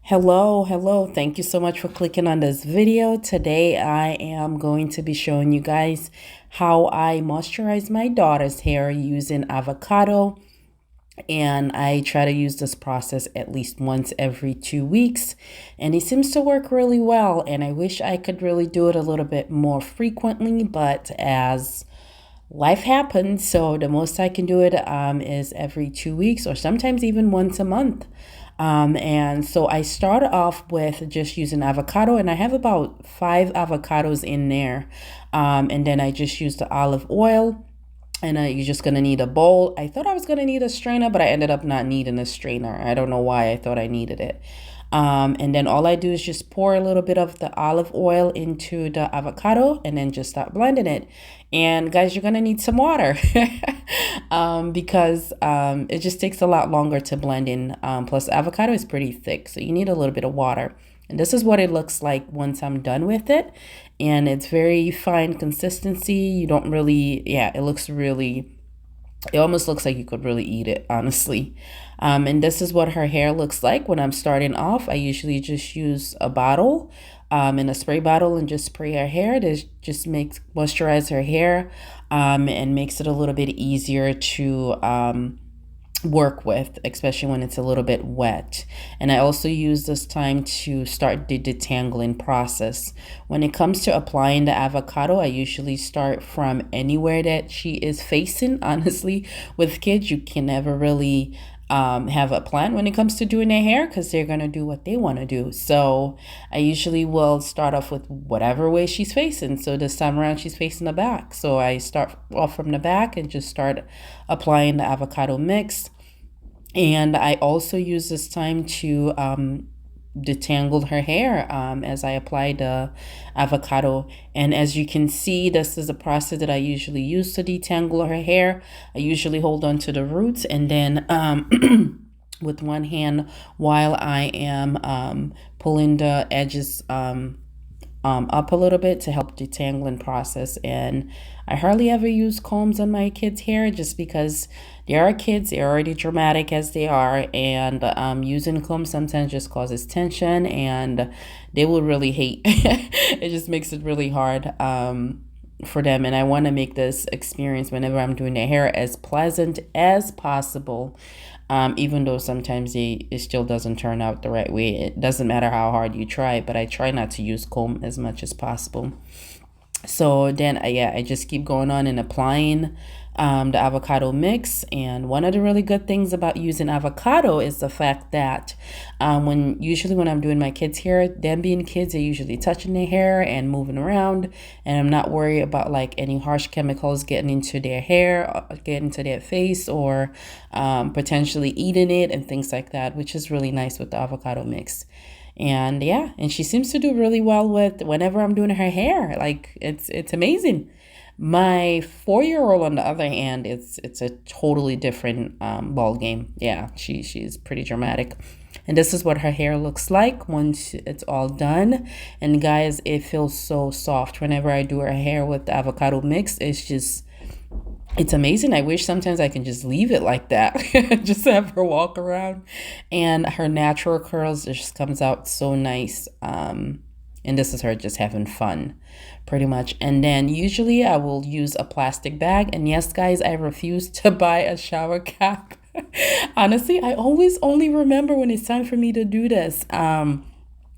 Hello. Thank you so much for clicking on this video. Today I am going to be showing you guys how I moisturize my daughter's hair using avocado. And I try to use this process at least once every 2 weeks. And it seems to work really well. And I wish I could really do it a little bit more frequently, but as life happens, so the most I can do it is every 2 weeks or sometimes even once a month. And so I start off with just using avocado, and I have about 5 avocados in there. And then I just use the olive oil. And you're just going to need a bowl. I thought I was going to need a strainer, but I ended up not needing a strainer. I don't know why I thought I needed it. And then all I do is just pour a little bit of the olive oil into the avocado and then just start blending it. And guys, you're going to need some water because it just takes a lot longer to blend in. Plus, avocado is pretty thick, so you need a little bit of water. And this is what it looks like once I'm done with it. And it's very fine consistency. You don't really, yeah, it almost looks like you could really eat it, honestly. And this is what her hair looks like when I'm starting off. I usually just use a bottle in a spray bottle and just spray her hair. This just makes moisturize her hair and makes it a little bit easier to work with, especially when it's a little bit wet. And I also use this time to start the detangling process. When it comes to applying the avocado, I usually start from anywhere that she is facing. Honestly, with kids, you can never really have a plan when it comes to doing their hair because they're going to do what they want to do. So I usually will start off with whatever way she's facing. So this time around, she's facing the back. So I start off from the back and just start applying the avocado mix. And I also use this time to detangle her hair as I apply the avocado. And as you can see, this is a process that I usually use to detangle her hair. I usually hold on to the roots and then with one hand while I am pulling the edges up a little bit to help detangling process. And I hardly ever use combs on my kids' hair just because they are kids, they're already dramatic as they are, and using combs sometimes just causes tension and they will really hate. It just makes it really hard for them, and I want to make this experience whenever I'm doing their hair as pleasant as possible. Even though sometimes it still doesn't turn out the right way. It doesn't matter how hard you try, but I try not to use comb as much as possible. So then, I just keep going on and applying the avocado mix. And one of the really good things about using avocado is the fact that usually when I'm doing my kids' hair, them being kids, they're usually touching their hair and moving around. And I'm not worried about like any harsh chemicals getting into their hair, getting into their face, or potentially eating it and things like that, which is really nice with the avocado mix. And yeah, and she seems to do really well with whenever I'm doing her hair. Like it's amazing. My 4-year-old, on the other hand, it's a totally different ball game. Yeah, she's pretty dramatic. And this is what her hair looks like once it's all done. And guys, it feels so soft whenever I do her hair with the avocado mix. It's amazing. I wish sometimes I can just leave it like that, just have her walk around, and her natural curls just comes out so nice. And this is her just having fun, pretty much. And then usually I will use a plastic bag. And yes, guys, I refuse to buy a shower cap. Honestly, I always only remember when it's time for me to do this.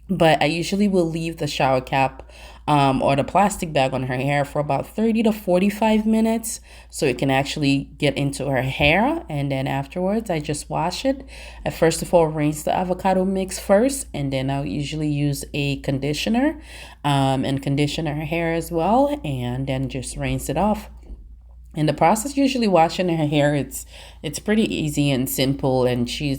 But I usually will leave the shower cap or the plastic bag on her hair for about 30 to 45 minutes so it can actually get into her hair. And then afterwards, I just wash it. I first of all rinse the avocado mix first, and then I'll usually use a conditioner and condition her hair as well, and then just rinse it off. In the process, usually washing her hair, it's pretty easy and simple, and she's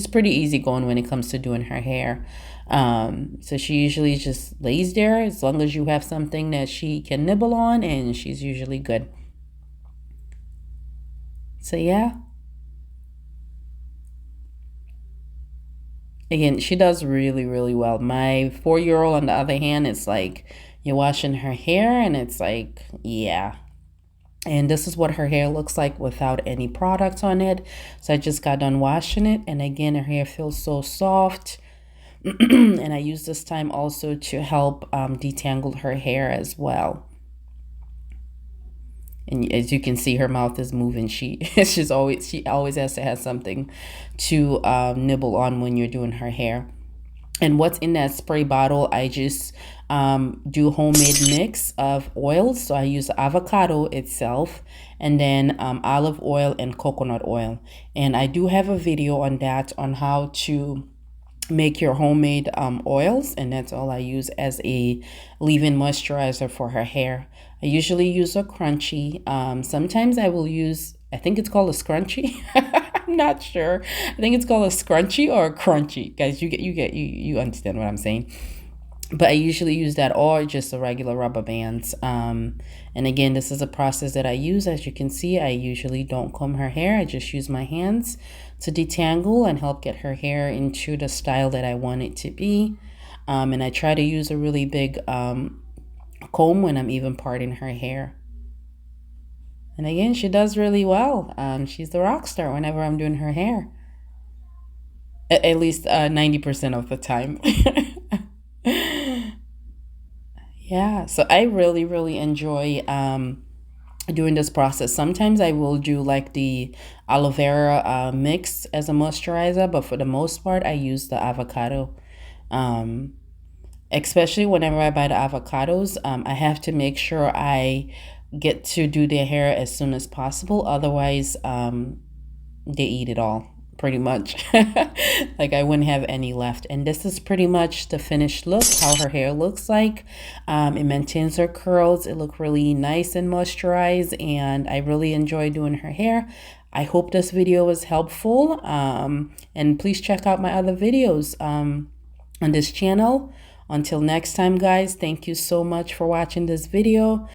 pretty easygoing when it comes to doing her hair. So she usually just lays there as long as you have something that she can nibble on, and she's usually good. So yeah, again, she does really, really well. My 4-year-old, on the other hand, it's like you're washing her hair, and it's like, yeah. And this is what her hair looks like without any product on it. So I just got done washing it. And again, her hair feels so soft. And I use this time also to help detangle her hair as well. And as you can see, her mouth is moving. She always has to have something to nibble on when you're doing her hair. And what's in that spray bottle, I just do homemade mix of oils. So I use avocado itself, and then olive oil and coconut oil. And I do have a video on that, on how to make your homemade oils, and that's all I use as a leave-in moisturizer for her hair. I usually use a crunchy. Sometimes I will use, I think it's called a scrunchie. I'm not sure. I think it's called a scrunchie or a crunchy. Guys, you understand what I'm saying. But I usually use that, or just a regular rubber bands. And again, this is a process that I use. As you can see, I usually don't comb her hair. I just use my hands to detangle and help get her hair into the style that I want it to be. And I try to use a really big comb when I'm even parting her hair. And again, she does really well. She's the rock star whenever I'm doing her hair. At least 90% of the time. Yeah, so I really, really enjoy doing this process. Sometimes I will do like the aloe vera mix as a moisturizer, but for the most part, I use the avocado. Um, Especially whenever I buy the avocados, I have to make sure I get to do their hair as soon as possible. Otherwise, they eat it all pretty much. Like I wouldn't have any left. And this is pretty much the finished look, how her hair looks like. It maintains her curls. It looks really nice and moisturized, and I really enjoy doing her hair. I hope this video was helpful. And please check out my other videos on this channel. Until next time, guys, thank you so much for watching this video.